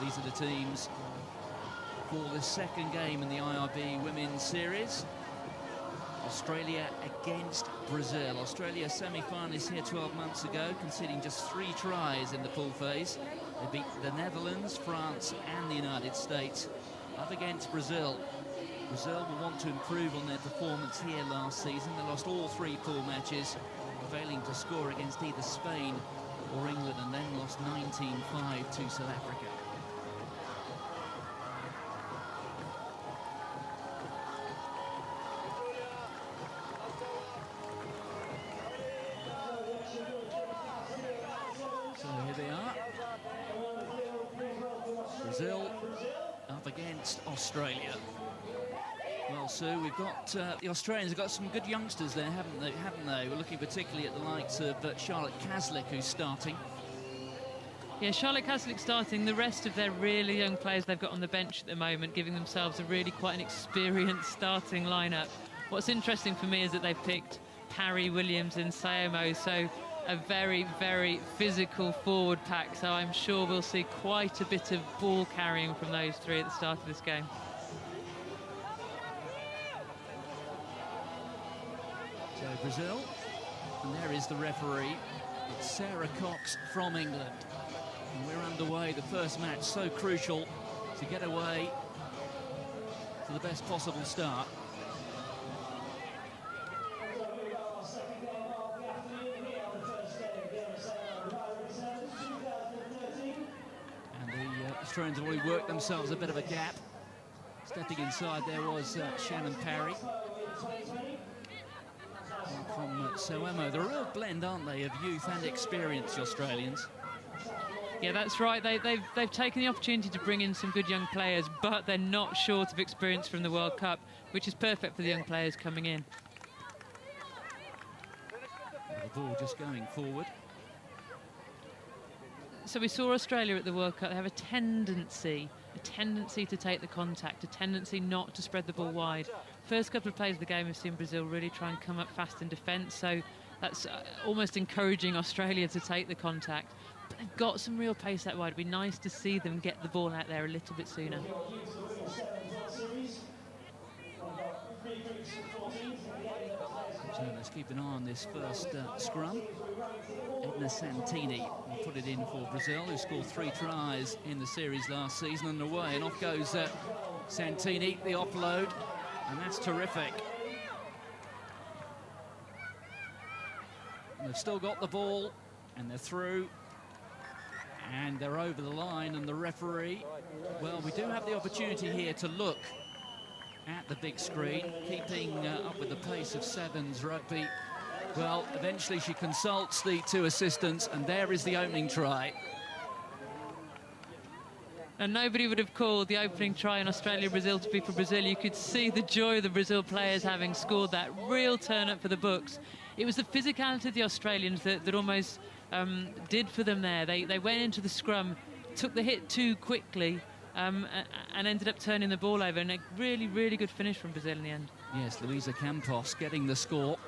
These are the teams for the second game in the IRB Women's Series. Australia against Brazil. Australia semi-finalists here 12 months ago, conceding just 3 tries in the pool phase. They beat the Netherlands, France and the United States. Up against Brazil. Brazil will want to improve on their performance here last season. They lost all 3 pool matches, failing to score against either Spain or England, and then lost 19-5 to South Africa. So here they are. Brazil up against Australia. Well, Sue, we've got the Australians have got some good youngsters there, haven't they? We're looking particularly at the likes of Charlotte Caslick, who's starting. Yeah, Charlotte Caslick starting. The rest of their really young players they've got on the bench at the moment, giving themselves a really quite an experienced starting lineup. What's interesting for me is that they've picked Parry, Williams and Sayomo, so a very, very physical forward pack. So I'm sure we'll see quite a bit of ball carrying from those 3 at the start of this game. So Brazil, and there is the referee. It's Sarah Cox from England. And we're underway, the first match, so crucial to get away to the best possible start. And the Australians have already worked themselves a bit of a gap. Stepping inside there was Shannon Parry. From Sayomo. They're a real blend, aren't they, of youth and experience, the Australians. Yeah, that's right. They've taken the opportunity to bring in some good young players, but they're not short of experience from the World Cup, which is perfect for the young players coming in. The ball just going forward. So we saw Australia at the World Cup. They have a tendency to take the contact, a tendency not to spread the ball wide. First couple of plays of the game, we've seen Brazil really try and come up fast in defence, so that's almost encouraging Australia to take the contact. But they've got some real pace that wide. It'd be nice to see them get the ball out there a little bit sooner. So let's keep an eye on this first scrum. Edna Santini will put it in for Brazil, who scored 3 tries in the series last season. Underway, and off goes Santini, the offload, and that's terrific. And they've still got the ball, and they're through, and they're over the line, and the referee, well, we do have the opportunity here to look at the big screen, keeping up with the pace of Sevens rugby. Well, eventually she consults the 2 assistants, and there is the opening try. And nobody would have called the opening try in Australia-Brazil to be for Brazil. You could see the joy of the Brazil players having scored that real turn-up for the books. It was the physicality of the Australians that almost did for them there. They went into the scrum, took the hit too quickly, and ended up turning the ball over, and a really, really good finish from Brazil in the end. Yes, Luisa Campos getting the score.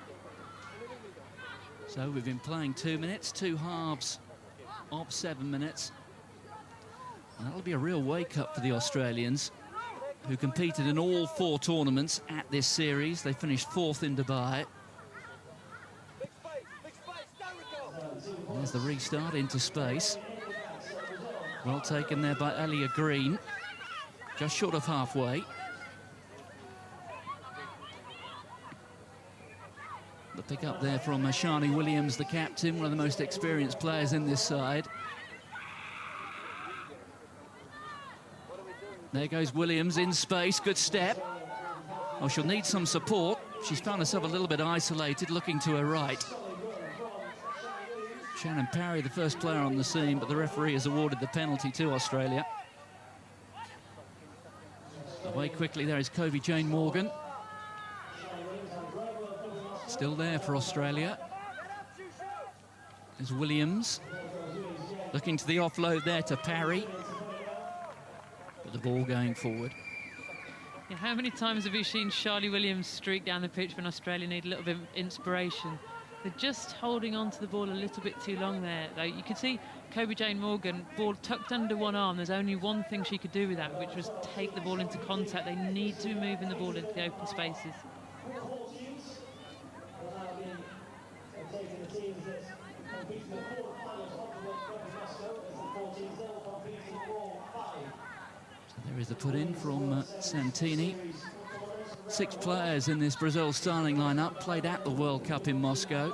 So we've been playing 2 minutes, 2 halves of 7 minutes. And that'll be a real wake-up for the Australians, who competed in all 4 tournaments at this series. They finished 4th in Dubai. And there's the restart into space. Well taken there by Alia Green, just short of halfway. The pick up there from Shani Williams, the captain, one of the most experienced players in this side. There goes Williams in space, good step. Oh, she'll need some support. She's found herself a little bit isolated, looking to her right. Shannon Parry, the first player on the scene, but the referee has awarded the penalty to Australia. Away quickly, there is Covey Jane Morgan. Still there for Australia. There's Williams. Looking to the offload there to Parry. But the ball going forward. Yeah, how many times have you seen Charlie Williams streak down the pitch when Australia need a little bit of inspiration? They're just holding on to the ball a little bit too long there, though. You can see Kobe Jane Morgan, ball tucked under one arm. There's only one thing she could do with that, which was take the ball into contact. They need to be moving the ball into the open spaces. So there is the put-in from Santini. 6 players in this Brazil starting lineup, played at the World Cup in Moscow.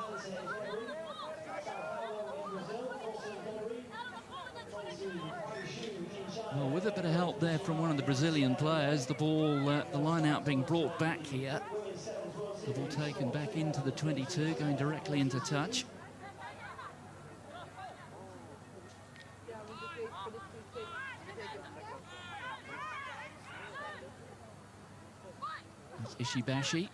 Well, with a bit of help there from one of the Brazilian players, the ball, the line out being brought back here. The ball taken back into the 22, going directly into touch. That's Ishibashi.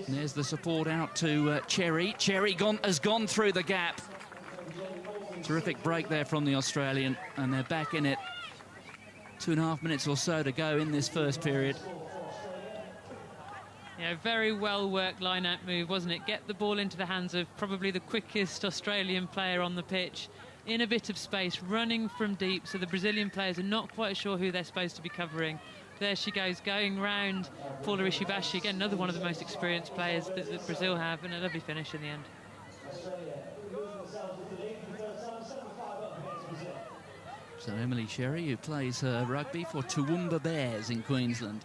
And there's the support out to Cherry. Cherry has gone through the gap. Terrific break there from the Australian, and they're back in it. 2.5 minutes or so to go in this first period. Yeah, very well worked line-out move, wasn't it? Get the ball into the hands of probably the quickest Australian player on the pitch, in a bit of space, running from deep, so the Brazilian players are not quite sure who they're supposed to be covering. There she goes, going round Paula Ishibashi, again, another one of the most experienced players that Brazil have, and a lovely finish in the end. So Emily Cherry, who plays rugby for Toowoomba Bears in Queensland.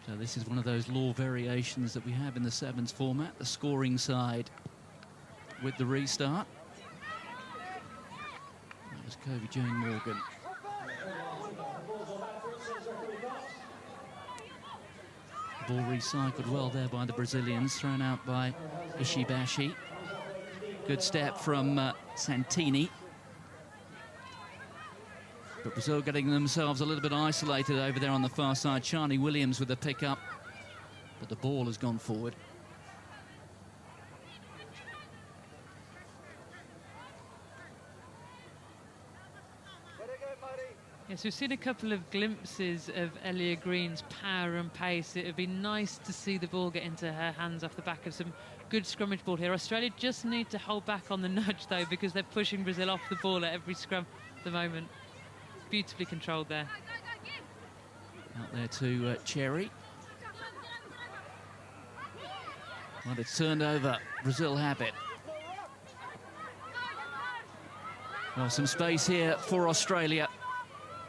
So this is one of those law variations that we have in the sevens format, the scoring side with the restart. That was Kobe Jane Morgan. Ball recycled well there by the Brazilians, thrown out by Ishibashi. Good step from Santini. But Brazil getting themselves a little bit isolated over there on the far side. Shani Williams with the pick-up, but the ball has gone forward. Yes, we've seen a couple of glimpses of Elia Green's power and pace. It would be nice to see the ball get into her hands off the back of some good scrummage ball here. Australia just need to hold back on the nudge, though, because they're pushing Brazil off the ball at every scrum at the moment. Beautifully controlled there. Out there to Cherry. Well, it's turned over. Brazil have it. Well, some space here for Australia.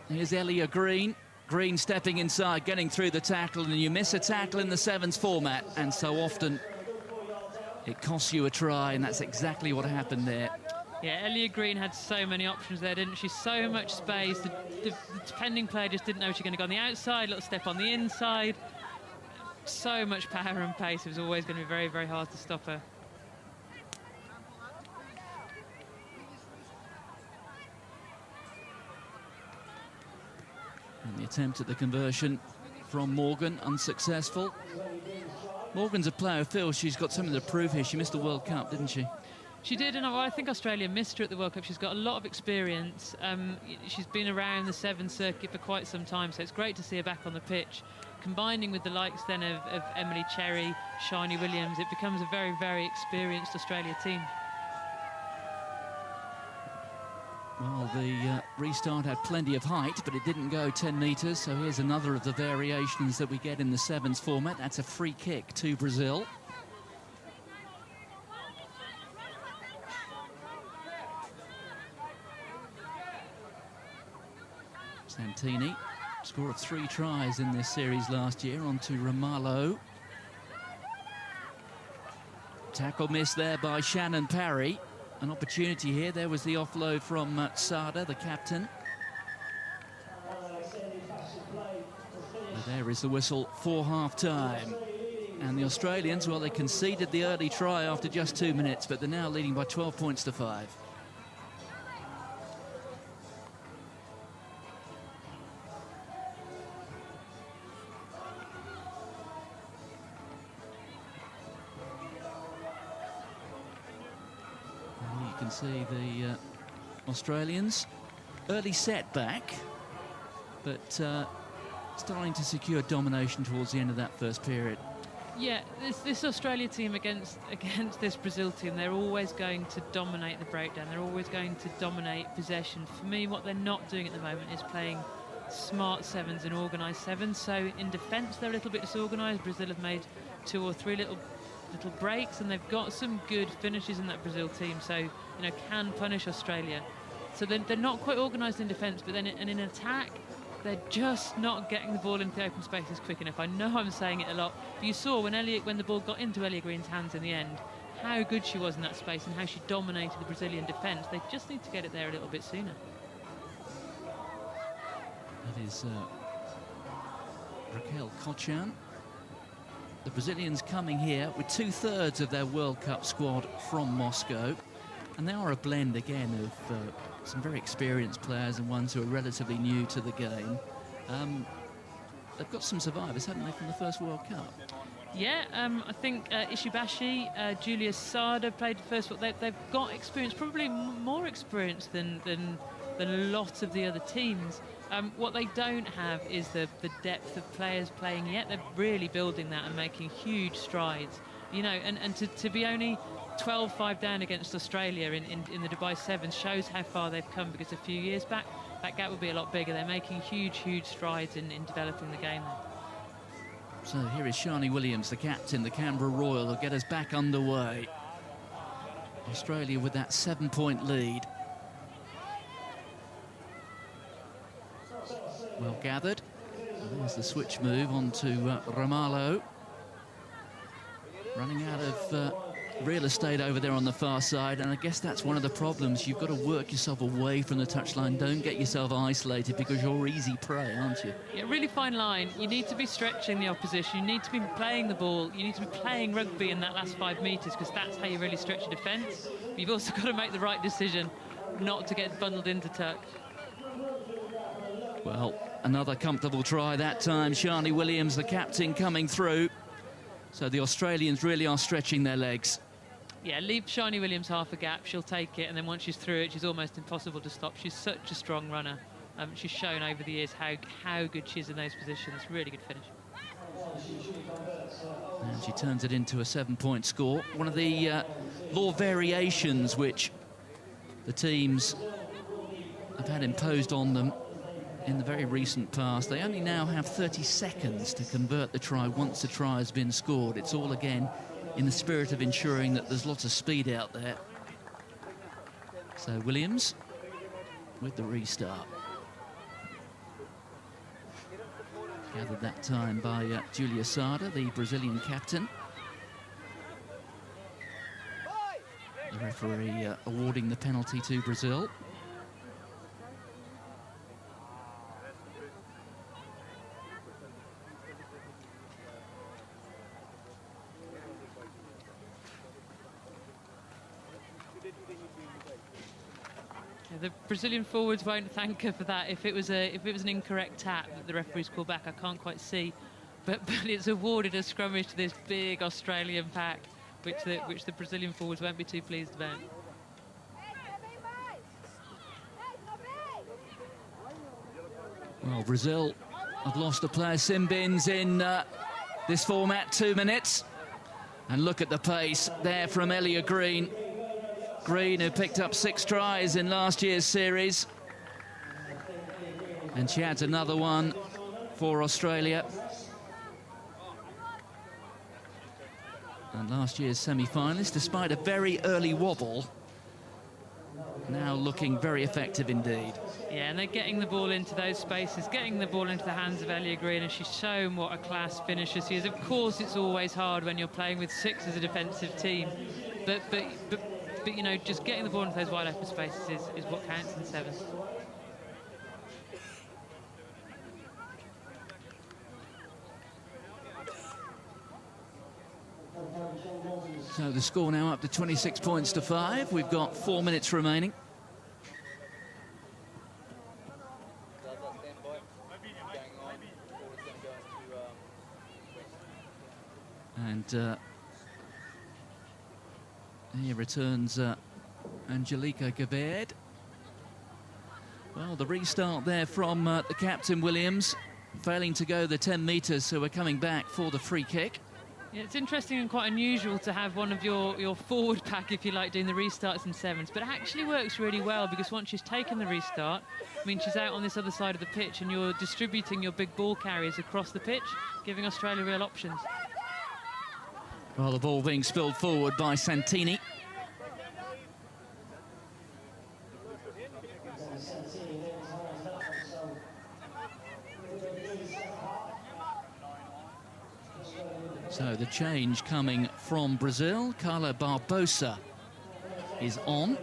Here's Elia Green. Green stepping inside, getting through the tackle, and you miss a tackle in the sevens format, and so often it costs you a try, and that's exactly what happened there. Yeah, Elia Green had so many options there, didn't she? So much space. The defending player just didn't know she was going to go on the outside, little step on the inside. So much power and pace. It was always going to be very, very hard to stop her. And the attempt at the conversion from Morgan, unsuccessful. Morgan's a player who feels she's got something to prove here. She missed the World Cup, didn't she? She did, and I think Australia missed her at the World Cup. She's got a lot of experience. She's been around the Sevens circuit for quite some time, so it's great to see her back on the pitch. Combining with the likes then of Emily Cherry, Shani Williams, it becomes a very, very experienced Australia team. Well, the restart had plenty of height, but it didn't go 10 metres, so here's another of the variations that we get in the sevens format. That's a free kick to Brazil. Santini, score of 3 tries in this series last year, on to Ramalho. Tackle miss there by Shannon Parry. An opportunity here. There was the offload from Sada, the captain. But there is the whistle for half-time. And the Australians, well, they conceded the early try after just 2 minutes, but they're now leading by 12 points to 5. You can see the Australians early setback, but starting to secure domination towards the end of that first period. Yeah, this Australia team against this Brazil team, they're always going to dominate the breakdown. They're always going to dominate possession. For me, what they're not doing at the moment is playing smart sevens and organised sevens. So in defence, they're a little bit disorganised. Brazil have made 2 or 3 little breaks, and they've got some good finishes in that Brazil team. So, you know, can punish Australia. So they're not quite organised in defence, but then in attack, they're just not getting the ball into the open spaces quick enough. I know I'm saying it a lot, but you saw when the ball got into Ellia Green's hands in the end, how good she was in that space and how she dominated the Brazilian defence. They just need to get it there a little bit sooner. That is Raquel Cochan. The Brazilians coming here with 2/3 of their World Cup squad from Moscow. And they are a blend, again, of some very experienced players and ones who are relatively new to the game. They've got some survivors, haven't they, from the first World Cup? Yeah, I think Ishibashi, Julia Sada played the first. They've got experience, probably more experience than a lot of the other teams. What they don't have is the depth of players playing yet. They're really building that and making huge strides. You know, and to be only 12-5 down against Australia in the Dubai Sevens shows how far they've come, because a few years back that gap would be a lot bigger. They're making huge strides in developing the game there. So here is Shani Williams, the captain, the Canberra Royal, will get us back underway. Australia with that 7-point lead. Well gathered. There's the switch move onto Ramalho. Running out of real estate over there on the far side, and I guess that's one of the problems. You've got to work yourself away from the touchline. Don't get yourself isolated, because you're easy prey, aren't you? Yeah, really fine line. You need to be stretching the opposition. You need to be playing the ball. You need to be playing rugby in that last 5 metres, because that's how you really stretch your defence. You've also got to make the right decision not to get bundled into tuck. Well, another comfortable try that time. Shani Williams, the captain, coming through. So the Australians really are stretching their legs. Yeah, leave Shani Williams half a gap, she'll take it, and then once she's through it, she's almost impossible to stop. She's such a strong runner. She's shown over the years how good she is in those positions. Really good finish. And she turns it into a 7-point score. One of the law variations which the teams have had imposed on them in the very recent past. They only now have 30 seconds to convert the try once the try has been scored. It's all, again, in the spirit of ensuring that there's lots of speed out there. So Williams with the restart. Gathered that time by Julia Sada, the Brazilian captain. The referee awarding the penalty to Brazil. The Brazilian forwards won't thank her for that. If it was an incorrect tap that the referee's called back, I can't quite see, but it's awarded a scrummage to this big Australian pack, which the Brazilian forwards won't be too pleased about. Well, Brazil have lost a player, Simbins, in this format, 2 minutes, and look at the pace there from Ellia Green. Green, who picked up 6 tries in last year's series. And she adds another one for Australia. And last year's semi-finalist, despite a very early wobble, now looking very effective indeed. Yeah, and they're getting the ball into those spaces, getting the ball into the hands of Ellia Green, and she's shown what a class finisher she is. Of course, it's always hard when you're playing with 6 as a defensive team, but you know, just getting the ball into those wide open spaces is what counts in sevens. So the score now up to 26 points to 5. We've got 4 minutes remaining. And here returns Angelica Gabed. Well, the restart there from the captain, Williams. failing to go the 10 metres, so we're coming back for the free kick. Yeah, it's interesting and quite unusual to have one of your forward pack, if you like, doing the restarts and sevens, but it actually works really well because once she's taken the restart, I mean, she's out on this other side of the pitch and you're distributing your big ball carriers across the pitch, giving Australia real options. Well, the ball being spilled forward by Santini. So the change coming from Brazil. Carla Barbosa is on.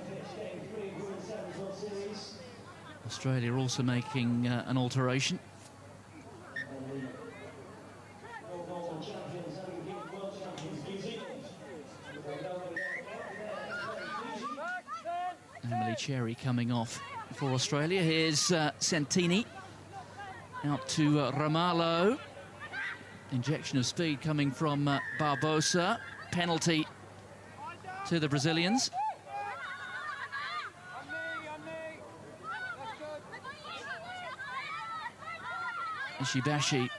Australia also making an alteration. Emily Cherry coming off for Australia. Here's Santini out to Ramalho. Injection of speed coming from Barbosa. Penalty to the Brazilians. Ishibashi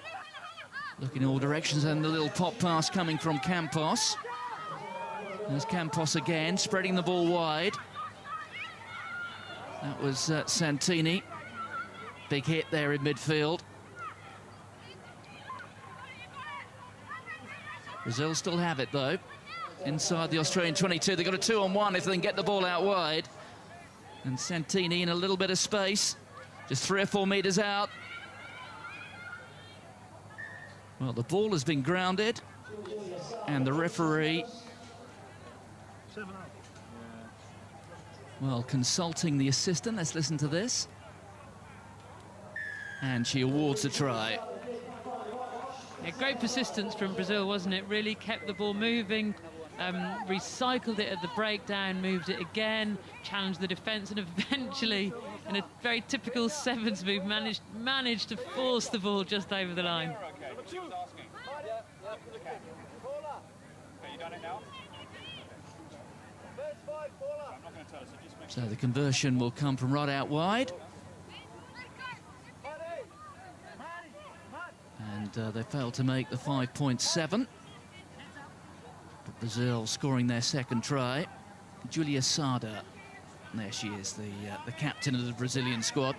looking in all directions, and the little pop pass coming from Campos. There's Campos again, spreading the ball wide. That was Santini. Big hit there in midfield. Brazil still have it, though. Inside the Australian 22. They've got a 2-on-1 if they can get the ball out wide. And Santini in a little bit of space. Just 3 or 4 metres out. Well, the ball has been grounded. And the referee, well, consulting the assistant. Let's listen to this. And she awards a try. Yeah, great persistence from Brazil, wasn't it? Really kept the ball moving, recycled it at the breakdown, moved it again, challenged the defence, and eventually, in a very typical sevens move, managed to force the ball just over the line. So the conversion will come from right out wide. And they failed to make the 5.7. But Brazil scoring their second try. Julia Sada, there she is, the captain of the Brazilian squad.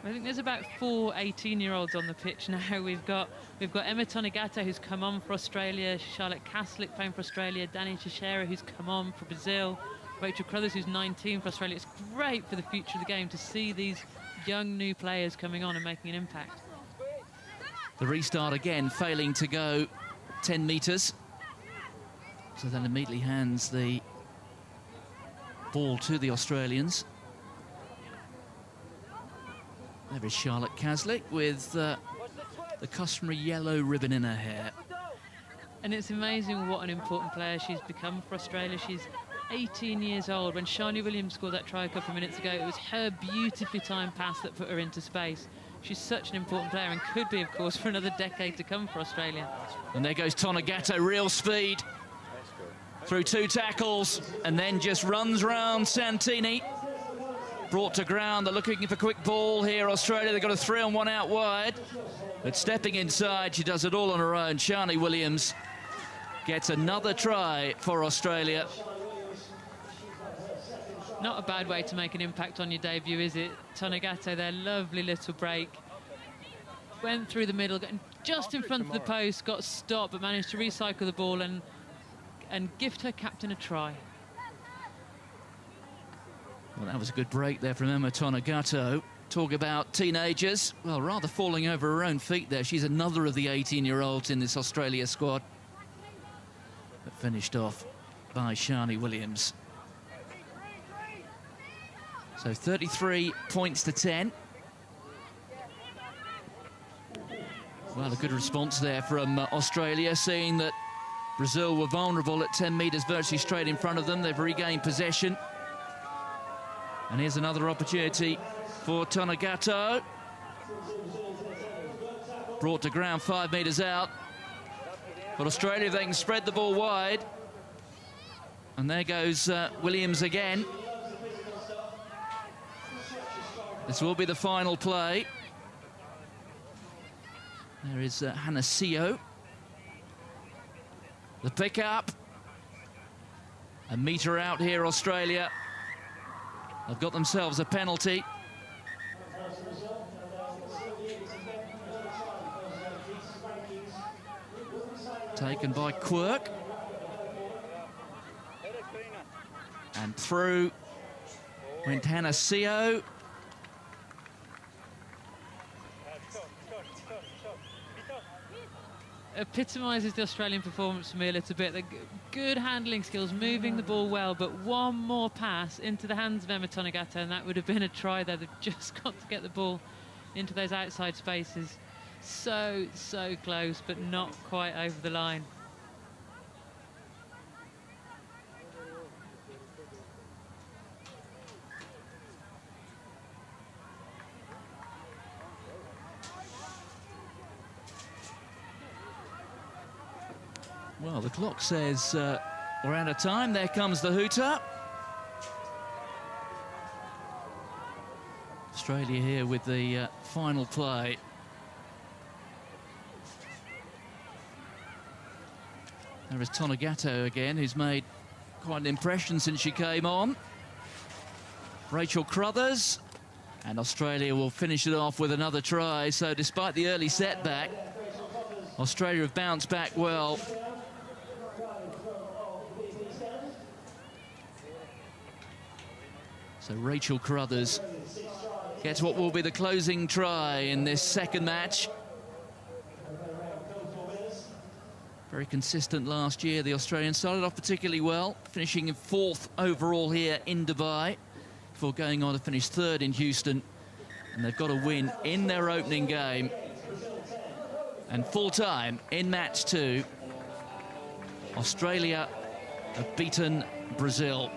I think there's about 4 18-year-olds on the pitch now. We've got Emma Tonegata, who's come on for Australia, Charlotte Caslick playing for Australia, Dani Teixeira, who's come on for Brazil, Rachel Crothers, who's 19 for Australia. It's great for the future of the game to see these young new players coming on and making an impact. The restart again, failing to go 10 metres. So then immediately hands the ball to the Australians. There is Charlotte Caslick with the customary yellow ribbon in her hair. And it's amazing what an important player she's become for Australia. She's 18 years old. When Shani Williams scored that try a couple of minutes ago, it was her beautifully timed pass that put her into space. She's such an important player and could be, of course, for another decade to come for Australia. And there goes Tonegata, real speed. Through 2 tackles, and then just runs round Santini. Brought to ground, they're looking for quick ball here, Australia. They've got a 3-on-1 out wide. But stepping inside, she does it all on her own. Shani Williams gets another try for Australia. Not a bad way to make an impact on your debut, is it? Tonegata, their lovely little break. Went through the middle, and just in front of the post, got stopped, but managed to recycle the ball and gift her captain a try. Well, that was a good break there from Emma Tonegata. Talk about teenagers. Well, rather falling over her own feet there. She's another of the 18-year-olds in this Australia squad. But finished off by Shani Williams. So 33 points to 10. Well, a good response there from Australia, seeing that Brazil were vulnerable at 10 metres virtually straight in front of them. They've regained possession. And here's another opportunity for Tonegata. Brought to ground 5 metres out. But Australia, they can spread the ball wide. And there goes Williams again. This will be the final play. There is Hanasio. The pick-up. A metre out here, Australia. They've got themselves a penalty. Taken by Quirk. And through went Hanasio. Epitomises the Australian performance for me a little bit. The good handling skills, moving the ball well, but one more pass into the hands of Emma Tonegata and that would have been a try there. They've just got to get the ball into those outside spaces. So close, but not quite over the line. Well, the clock says we're out of time. There comes the hooter. Australia here with the final play. There is Tonegata again, who's made quite an impression since she came on. Rachel Crothers. And Australia will finish it off with another try. So despite the early setback, Australia have bounced back well. So Rachel Crothers gets what will be the closing try in this second match. Very consistent last year. The Australians started off particularly well, finishing in 4th overall here in Dubai before going on to finish 3rd in Houston. And they've got a win in their opening game. And full-time in match 2, Australia have beaten Brazil.